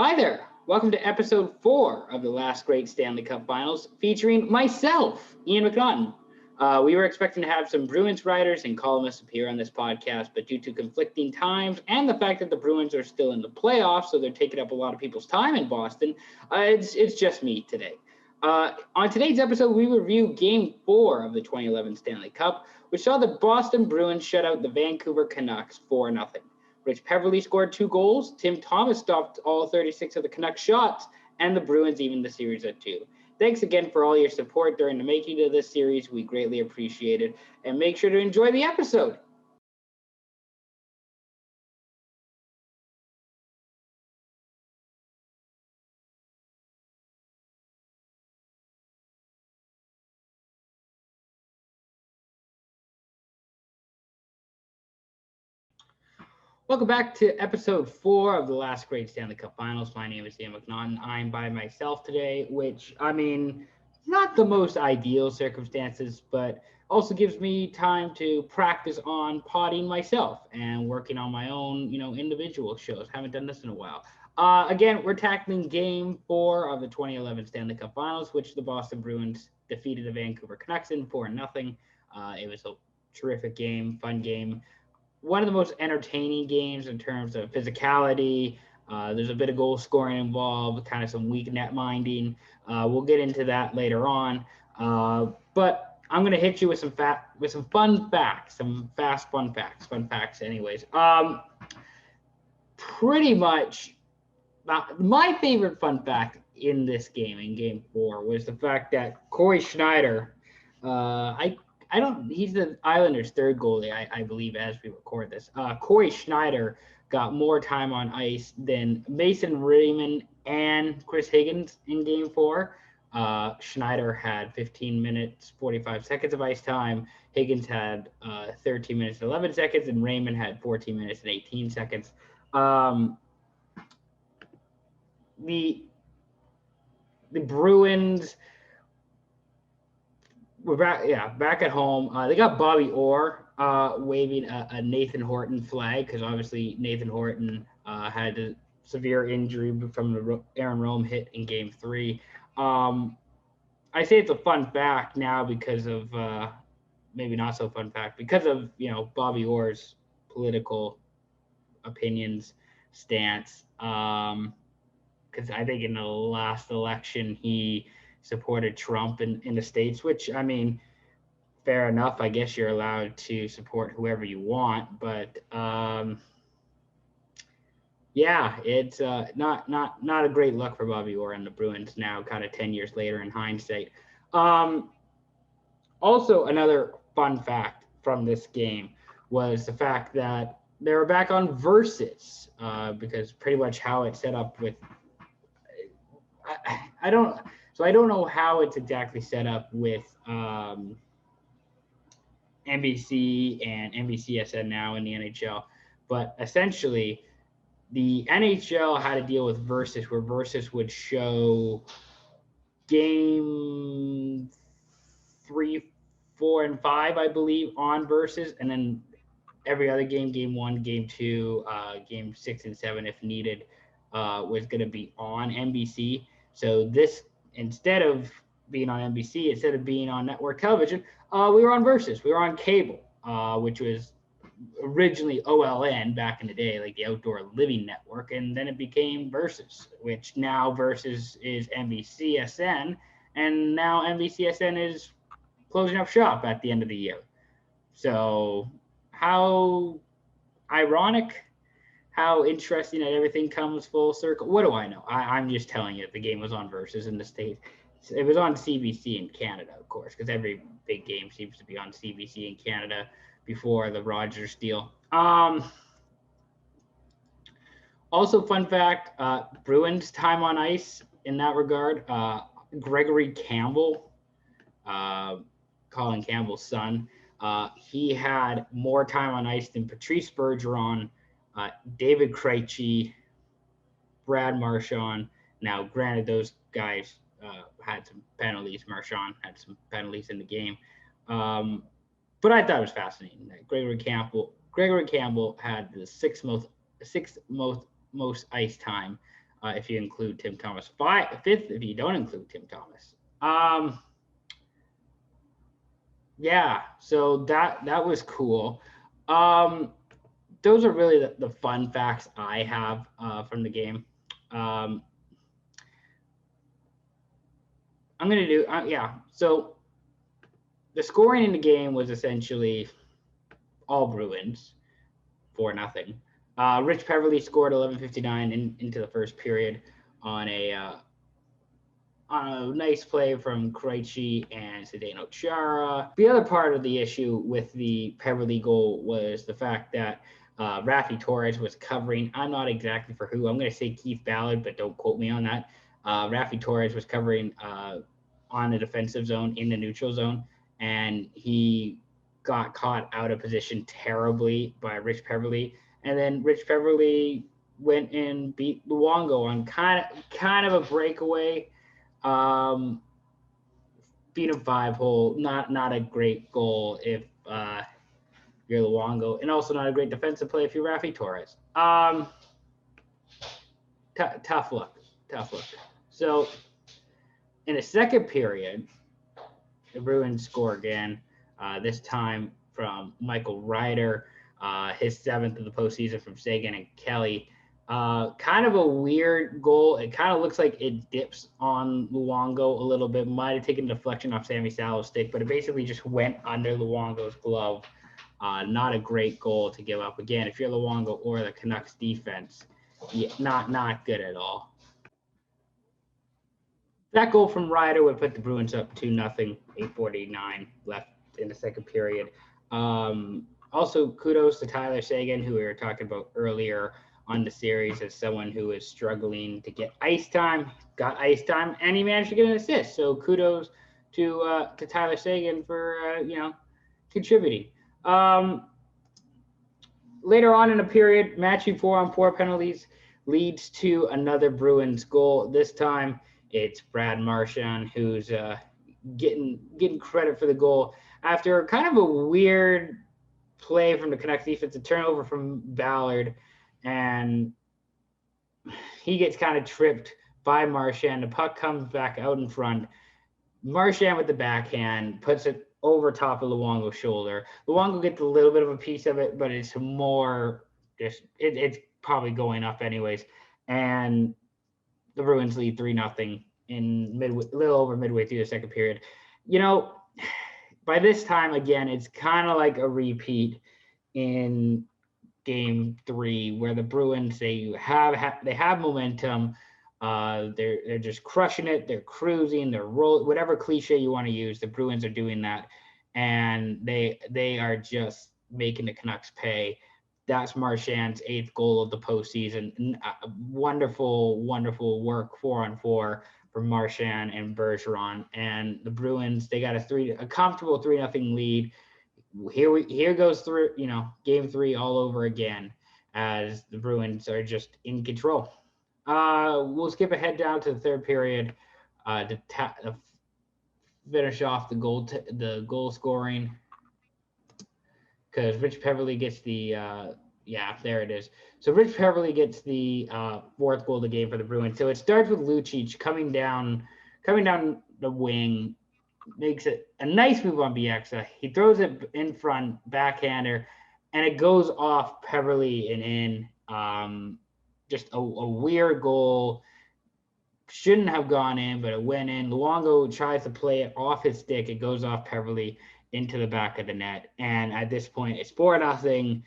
Hi there. Welcome to episode 4 of the last great Stanley Cup Finals, featuring myself, Ian McNaughton. We were expecting to have some Bruins writers and columnists appear on this podcast, but due to conflicting times and the fact that the Bruins are still in the playoffs, so they're taking up a lot of people's time in Boston, it's just me today. On today's episode, we review Game 4 of the 2011 Stanley Cup, which saw the Boston Bruins shut out the Vancouver Canucks 4-0. Rich Peverley scored 2 goals, Tim Thomas stopped all 36 of the Canucks shots, and the Bruins evened the series at 2. Thanks again for all your support during the making of this series. We greatly appreciate it, and make sure to enjoy the episode. Welcome back to episode 4 of the last great Stanley Cup Finals. My name is Ian McNaughton. I'm by myself today, which, not the most ideal circumstances, but also gives me time to practice on potting myself and working on my own, individual shows. Haven't done this in a while. Again, we're tackling Game 4 of the 2011 Stanley Cup Finals, which the Boston Bruins defeated the Vancouver Canucks in 4-0. It was a terrific game, fun game. One of the most entertaining games in terms of physicality. There's a bit of goal scoring involved, kind of some weak net minding. We'll get into that later on. But I'm going to hit you with some fun facts, some fast fun facts anyways. Pretty much my favorite fun fact in this game, in Game 4, was the fact that Corey Schneider, he's the Islanders' third goalie, I believe, as we record this. Corey Schneider got more time on ice than Mason Raymond and Chris Higgins in Game 4. Schneider had 15 minutes, 45 seconds of ice time. Higgins had 13 minutes, 11 seconds, and Raymond had 14 minutes and 18 seconds. The Bruins we're back at home. They got Bobby Orr waving a Nathan Horton flag because obviously Nathan Horton had a severe injury from the Aaron Rome hit in Game 3. I say it's a fun fact now because of maybe not so fun fact because of Bobby Orr's political opinions, stance. Because I think in the last election he supported Trump in the States, which, fair enough. I guess you're allowed to support whoever you want, but it's not a great look for Bobby Orr and the Bruins now, kind of 10 years later in hindsight. Also, another fun fact from this game was the fact that they were back on versus because pretty much how it's set up with I don't know how it's exactly set up with NBC and NBCSN now in the NHL, but essentially the NHL had to deal with versus, where versus would show game 3, 4, and 5, I believe, on versus, and then every other game 1, game 2, game 6 and 7, if needed, was going to be on NBC. So this, instead of being on NBC, instead of being on network television, we were on versus. We were on cable, which was originally OLN back in the day, like the Outdoor Living Network, and then it became versus, which now versus is NBCSN, and now NBCSN is closing up shop at the end of the year. So how ironic, how interesting that everything comes full circle. What do I know? I'm just telling you, the game was on versus in the States. It was on CBC in Canada, of course, because every big game seems to be on CBC in Canada before the Rogers deal. Also, fun fact, Bruins time on ice in that regard, Gregory Campbell, Colin Campbell's son, he had more time on ice than Patrice Bergeron, David Krejci, Brad Marchand. Now, granted, those guys had some penalties. Marchand had some penalties in the game. But I thought it was fascinating. Gregory Campbell had the sixth most ice time if you include Tim Thomas. Fifth if you don't include Tim Thomas. Yeah, so that was cool. Those are really the fun facts I have from the game. I'm gonna do yeah. So the scoring in the game was essentially all Bruins, 4-0. Rich Peverley scored 11:59 into the first period on a nice play from Krejci and Zdeno Chara. The other part of the issue with the Peverley goal was the fact that Raffi Torres was covering. I'm not exactly for who. I'm going to say Keith Ballard, but don't quote me on that. Raffi Torres was covering on the defensive zone in the neutral zone, and he got caught out of position terribly by Rich Peverley. And then Rich Peverley went and beat Luongo on kind of a breakaway. Beat him 5-hole. Not a great goal if you're Luongo, and also not a great defensive play if you're Raffi Torres. Tough luck. So in the second period, the Bruins score again. This time from Michael Ryder, his 7th of the postseason from Sagan and Kelly. Kind of a weird goal. It kind of looks like it dips on Luongo a little bit. Might have taken deflection off Sammy Salo's stick, but it basically just went under Luongo's glove. Not a great goal to give up. Again, if you're Luongo or the Canucks defense, not good at all. That goal from Ryder would put the Bruins up 2-0, 8:49 left in the second period. Also, kudos to Tyler Sagan, who we were talking about earlier on the series, as someone who is struggling to get ice time. Got ice time, and he managed to get an assist. So kudos to Tyler Sagan for contributing. Later on in the period, matching 4-on-4 penalties leads to another Bruins goal. This time, it's Brad Marchand who's getting credit for the goal after kind of a weird play from the Canucks defense, a turnover from Ballard, and he gets kind of tripped by Marchand. The puck comes back out in front. Marchand with the backhand puts it over top of Luongo's shoulder. Luongo gets a little bit of a piece of it, but it's more just it's probably going up anyways. And the Bruins lead 3-0 in a little over midway through the second period. By this time, again, it's kind of like a repeat in Game 3, where the Bruins they have momentum. They're just crushing it. They're cruising. They're rolling. Whatever cliche you want to use, the Bruins are doing that, and they are just making the Canucks pay. That's Marchand's 8th goal of the postseason. Wonderful work 4-on-4 from Marchand and Bergeron. And the Bruins, they got a comfortable 3-0 lead. Here goes through, Game 3 all over again, as the Bruins are just in control. We'll skip ahead down to the third period to finish off the goal scoring, because Rich Peverley gets the there it is. So Rich Peverley gets the 4th goal of the game for the Bruins. So it starts with Lucic coming down the wing, makes it a nice move on Bieksa. He throws it in front, backhander, and it goes off Peverley and in. Just a weird goal. Shouldn't have gone in, but it went in. Luongo tries to play it off his stick. It goes off Peverley into the back of the net. And at this point, it's 4-0.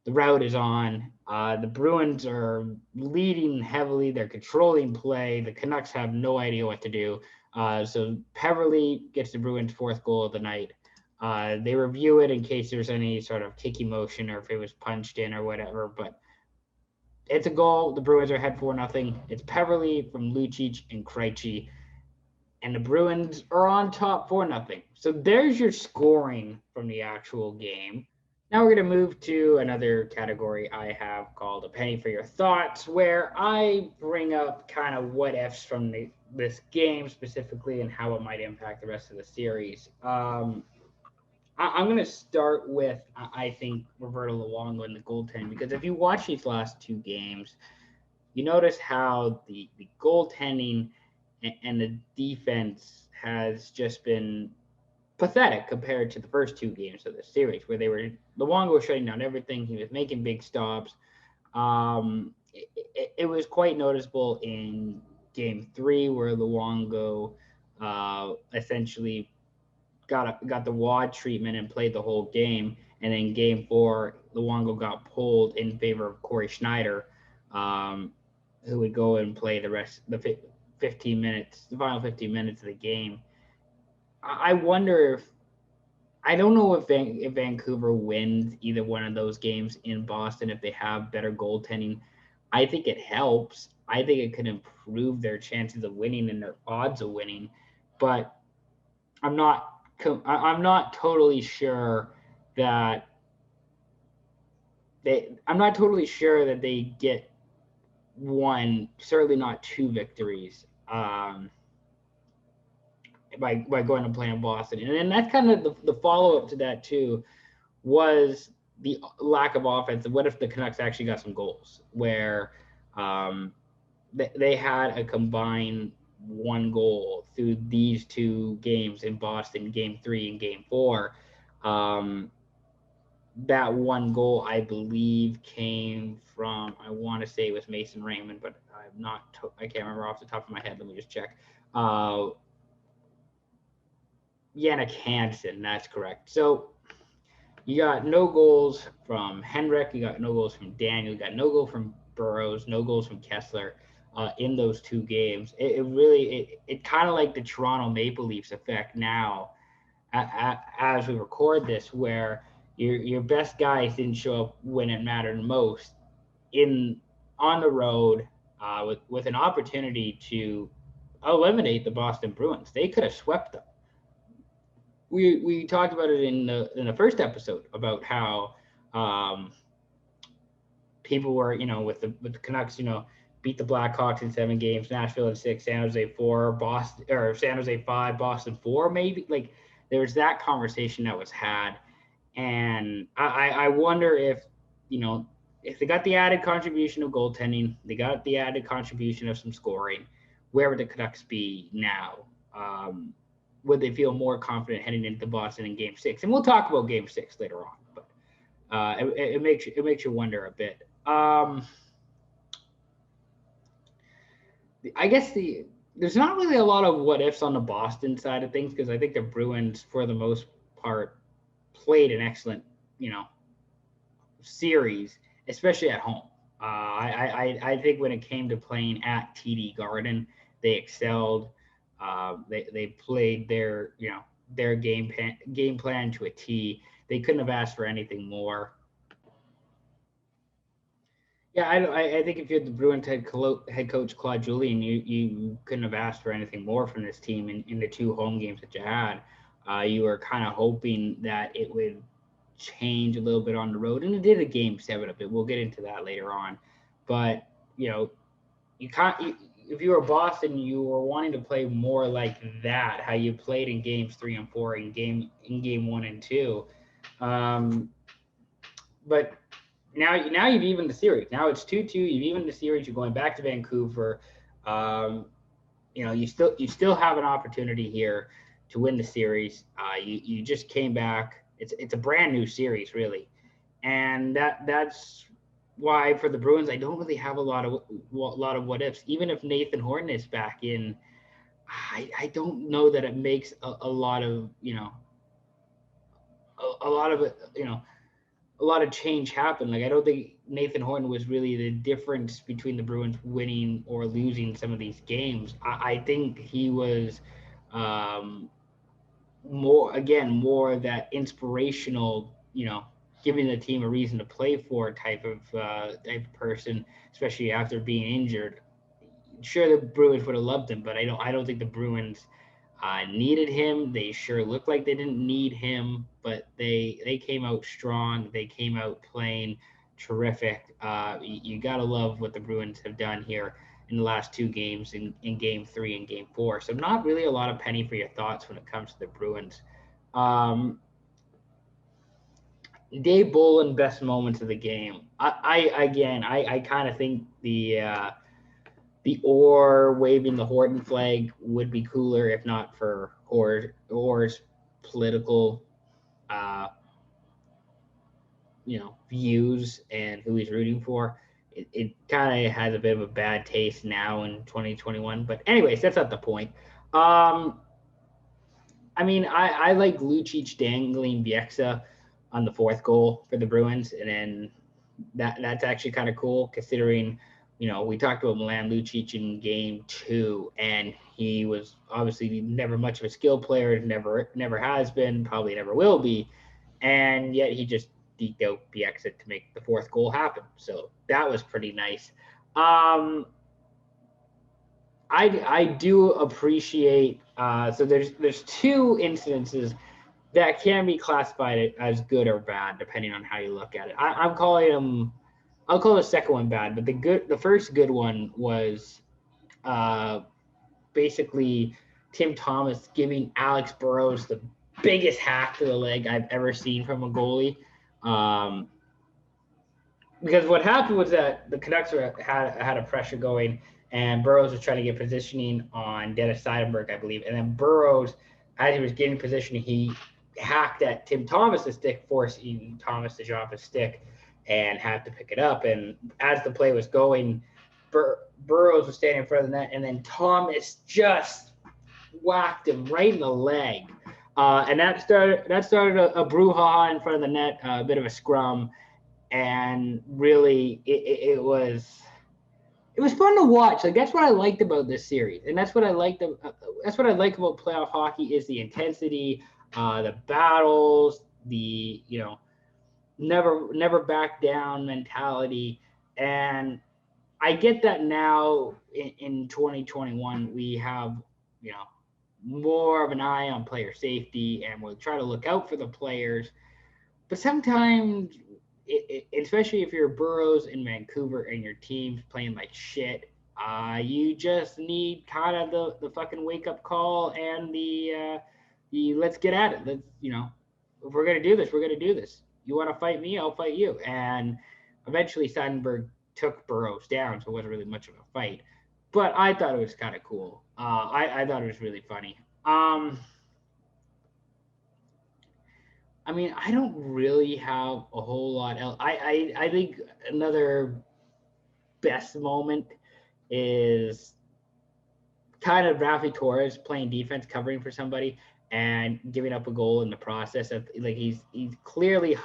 The route is on. The Bruins are leading heavily. They're controlling play. The Canucks have no idea what to do. So Peverley gets the Bruins' 4th goal of the night. They review it in case there's any sort of kicky motion or if it was punched in or whatever. But it's a goal. The Bruins are ahead 4-0. It's Peverley from Lucic and Krejci. And the Bruins are on top 4-0. So there's your scoring from the actual game. Now we're going to move to another category I have called A Penny for Your Thoughts, where I bring up kind of what ifs from this game specifically and how it might impact the rest of the series. I'm going to start with, I think, Roberto Luongo and the goaltending, because if you watch these last 2 games, you notice how the goaltending and the defense has just been pathetic compared to the first two games of the series, where Luongo was shutting down everything. He was making big stops. It was quite noticeable in game three, where Luongo essentially got the WAD treatment and played the whole game. And then game four, Luongo got pulled in favor of Corey Schneider, who would go and play the 15 minutes, the final 15 minutes of the game. I wonder if I don't know if Vancouver wins either one of those games in Boston if they have better goaltending. I think it helps. I think it could improve their chances of winning and their odds of winning, but I'm not totally sure that I'm not totally sure that they get one, certainly not two victories. By going to play in Boston. And then that's kind of the follow-up to that too was the lack of offense. What if the Canucks actually got some goals where they had a combined one goal through these two games in Boston, game 3 and game 4. That one goal, I believe, came from, I want to say it was Mason Raymond, but I can't remember off the top of my head. Let me just check. Yannick Hansen, that's correct. So you got no goals from Henrik, you got no goals from Daniel, you got no goal from Burrows, no goals from Kessler in those two games. It kind of like the Toronto Maple Leafs effect now as we record this, where your best guys didn't show up when it mattered most on the road with an opportunity to eliminate the Boston Bruins. They could have swept them. We talked about it in the first episode about how people were, with the Canucks, beat the Blackhawks in 7 games, Nashville in 6, San Jose 4, Boston or San Jose 5, Boston 4, maybe. Like there was that conversation that was had, and I wonder if if they got the added contribution of goaltending, they got the added contribution of some scoring, where would the Canucks be now? Would they feel more confident heading into Boston in Game 6? And we'll talk about Game 6 later on, but it makes you wonder a bit. I guess there's not really a lot of what ifs on the Boston side of things, because I think the Bruins, for the most part, played an excellent series, especially at home. I think when it came to playing at TD Garden, they excelled. They played their game plan to a T. They couldn't have asked for anything more. Yeah, I think if you're the Bruins head coach Claude Julien, you couldn't have asked for anything more from this team in the 2 home games that you had. You were kind of hoping that it would change a little bit on the road, and it did a Game 7 of it. We'll get into that later on, but you can't. If you were Boston, you were wanting to play more like that, how you played in games 3 and 4 in game 1 and 2. But now you've evened the series. Now it's 2-2. You've evened the series. You're going back to Vancouver. You still have an opportunity here to win the series. You just came back. It's a brand new series, really, and that's why for the Bruins, I don't really have a lot of what ifs. Even if Nathan Horton is back in, I don't know that it makes a lot of a lot of change happen. Like I don't think Nathan Horton was really the difference between the Bruins winning or losing some of these games. I think he was more that inspirational, giving the team a reason to play for type of person, especially after being injured. Sure, the Bruins would have loved him, but I don't think the Bruins needed him. They sure looked like they didn't need him, but they came out strong. They came out playing terrific. You gotta love what the Bruins have done here in the last 2 games in Game 3 and Game 4. So not really a lot of penny for your thoughts when it comes to the Bruins. Dave Bolin, best moments of the game. I kind of think the the Orr waving the Horton flag would be cooler if not for Orr's political, uh, views and who he's rooting for. It kind of has a bit of a bad taste now in 2021. But anyways, that's not the point. Um, I mean, I like Lucic dangling Bieksa on the fourth goal for the Bruins, and then that's actually kind of cool considering, we talked about Milan Lucic in game 2, and he was obviously never much of a skill player, never has been, probably never will be, and yet he just deked out Bieksa to make the fourth goal happen. So that was pretty nice. I do appreciate. So there's two incidences that can be classified as good or bad depending on how you look at it. I'm calling them. I'll call the second one bad, but the first good one was uh, basically Tim Thomas giving Alex Burrows the biggest hack to the leg I've ever seen from a goalie. Um, because what happened was that the Canucks had a pressure going, and Burrows was trying to get positioning on Dennis Seidenberg, I believe, and then Burrows, as he was getting positioning, he hacked at Tim Thomas's stick, forcing Thomas to drop his stick and had to pick it up. And as the play was going, Burrows was standing in front of the net, and then Thomas just whacked him right in the leg. And that started a brouhaha in front of the net, a bit of a scrum, and really it was fun to watch. Like that's what I liked about this series, and that's what I liked. That's what I like about playoff hockey is the intensity, the battles, the never back down mentality, and I get that now in 2021 we have more of an eye on player safety, and we'll try to look out for the players, but sometimes especially if you're Burrows in Vancouver and your team's playing like shit, you just need kind of the fucking wake up call and the let's get at it. Let's if we're gonna do this, we're gonna do this. You want to fight me, I'll fight you. And eventually Seidenberg took Burrows down, so it wasn't really much of a fight. But I thought it was kind of cool. I thought it was really funny. I mean, I don't really have a whole lot else. I think another best moment is kind of Rafi Torres playing defense, covering for somebody, and giving up a goal in the process. Of like he's clearly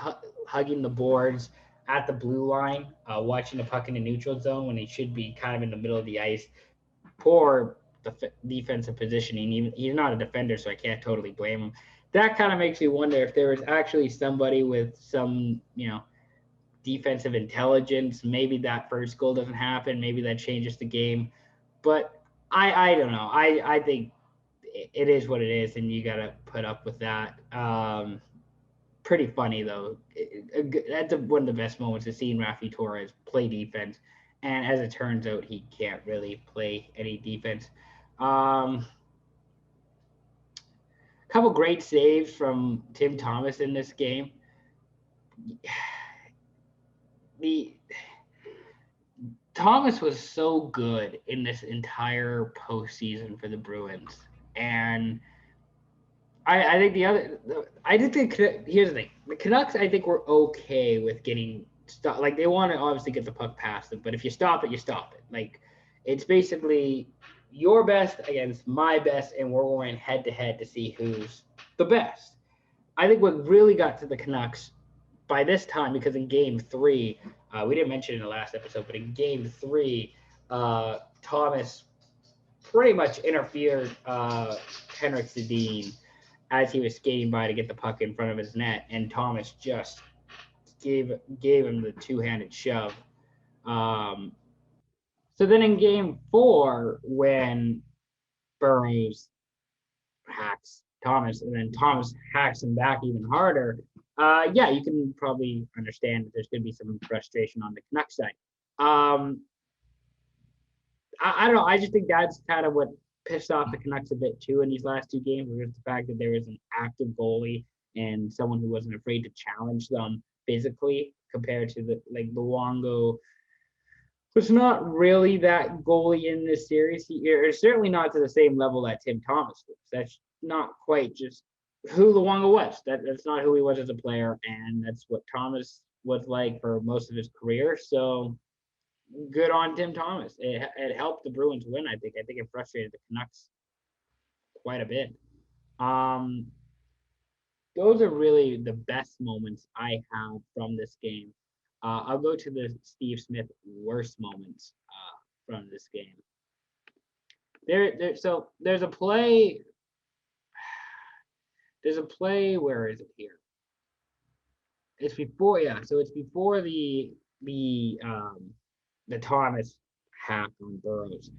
hugging the boards at the blue line, watching the puck in the neutral zone when he should be kind of in the middle of the ice. Poor defensive positioning. Even he's not a defender, so I can't totally blame him. That kind of makes me wonder if there was actually somebody with some, defensive intelligence. Maybe that first goal doesn't happen. Maybe that changes the game. But I don't know. I think it is what it is, and you got to put up with that. Pretty funny though. That's one of the best moments is seeing Rafi Torres play defense, and as it turns out, he can't really play any defense. Couple great saves from Tim Thomas in this game. Thomas was so good in this entire postseason for the Bruins, and I think here's the thing: the Canucks I think were okay with getting stuff. Like they want to obviously get the puck past them, but if you stop it, you stop it. Like it's basically your best against my best, and we're going head to head to see who's the best. I think what really got to the Canucks by this time, because in game 3, we didn't mention it in the last episode, but in game 3, Thomas pretty much interfered Henrik Sedin as he was skating by to get the puck in front of his net, and Thomas just gave him the two-handed shove. So then in game 4, when Burrows hacks Thomas, and then Thomas hacks him back even harder, yeah, you can probably understand that there's going to be some frustration on the Canucks side. I don't know. I just think that's kind of what pissed off the Canucks a bit too in these last 2 games, was the fact that there was an active goalie and someone who wasn't afraid to challenge them physically compared to the Luongo was not really that goalie in this series. It's certainly not to the same level that Tim Thomas was. That's not quite just who Luongo was. That's not who he was as a player, and that's what Thomas was like for most of his career. So good on Tim Thomas. It helped the Bruins win. I think. I think it frustrated the Canucks quite a bit. Um, those are really the best moments I have from this game. I'll go to the Steve Smith worst moments from this game. So there's a play. There's a play. Where is it here? It's before, yeah. So it's before the Thomas hack on Burrows,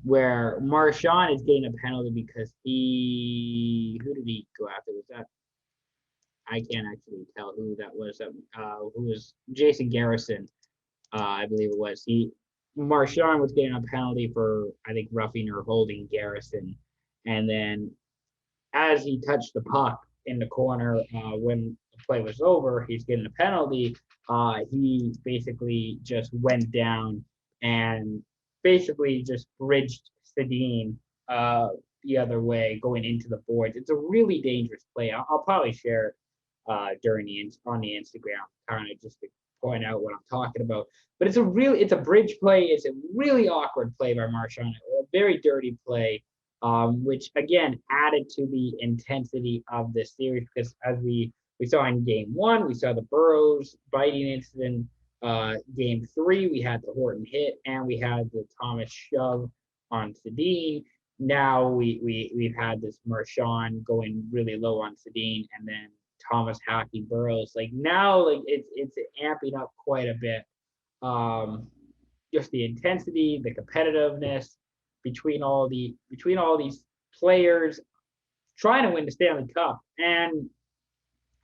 where Marchand is getting a penalty because who did he go after? Was that, I can't actually tell who that was. Who was Jason Garrison? I believe it was. Marchand was getting a penalty for, I think, roughing or holding Garrison, and then as he touched the puck in the corner when the play was over, he's getting a penalty. He basically just went down and basically just bridged Sedin the other way, going into the boards. It's a really dangerous play. I'll probably share it on the Instagram, kind of just to point out what I'm talking about. But it's a bridge play. It's a really awkward play by Marchand, a very dirty play. Which again added to the intensity of this series because as we saw in game one, we saw the Burrows biting incident. Game three, we had the Horton hit and we had the Thomas shove on Sedin. Now we've had this Marchand going really low on Sedin and then Thomas hacking Burrows. Like now, like it's amping up quite a bit. Just the intensity, the competitiveness between all these players trying to win the Stanley Cup. And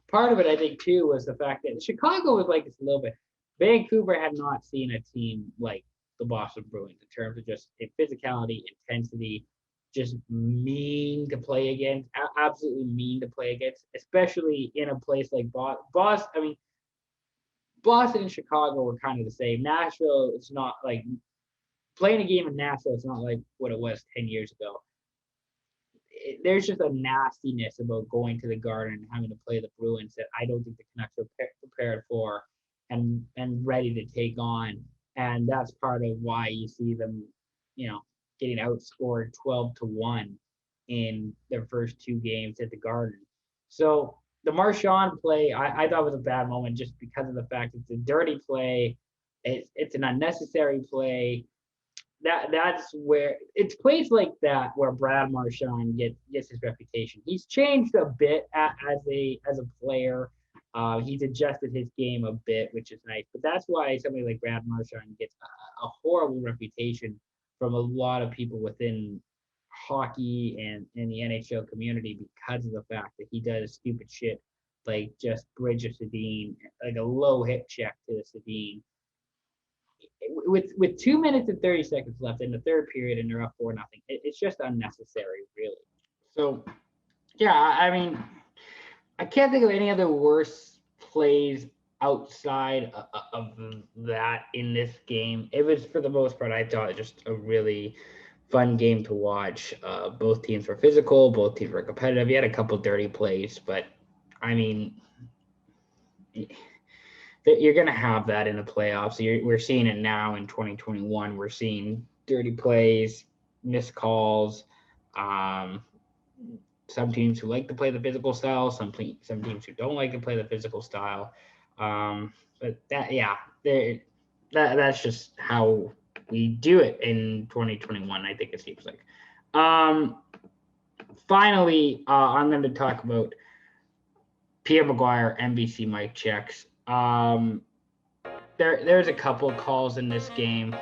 part of it, I think, too, was the fact that Chicago was like this a little bit. Vancouver had not seen a team like the Boston Bruins in terms of just physicality, intensity, just mean to play against, absolutely mean to play against, especially in a place like Boston. I mean, Boston and Chicago were kind of the same. Nashville, it's not like playing a game in Nashville, it's not like what it was 10 years ago. There's just a nastiness about going to the Garden and having to play the Bruins that I don't think the Canucks are prepared for and ready to take on. And that's part of why you see them, getting outscored 12-1 in their first two games at the Garden. So the Marchand play, I thought was a bad moment just because of the fact it's a dirty play. It's an unnecessary play. That's where it's plays like that where Brad Marchand gets his reputation. He's changed a bit as a player. He's adjusted his game a bit, which is nice. But that's why somebody like Brad Marchand gets a horrible reputation from a lot of people within hockey and in the NHL community because of the fact that he does stupid shit like just bridge a Sedin, like a low hit check to the Sedin. With 2 minutes and 30 seconds left in the third period and they're up 4-0, it's just unnecessary, really. So, yeah, I mean, I can't think of any other worse plays outside of that in this game. It was, for the most part, I thought just a really fun game to watch. Both teams were physical, both teams were competitive. You had a couple dirty plays, but I mean, you're going to have that in the playoffs. We're seeing it now in 2021. We're seeing dirty plays, missed calls. Some teams who like to play the physical style, some teams who don't like to play the physical style. But that's just how we do it in 2021. I think it seems like. Finally, I'm going to talk about Pierre Maguire, NBC mic checks. There's a couple of calls in this game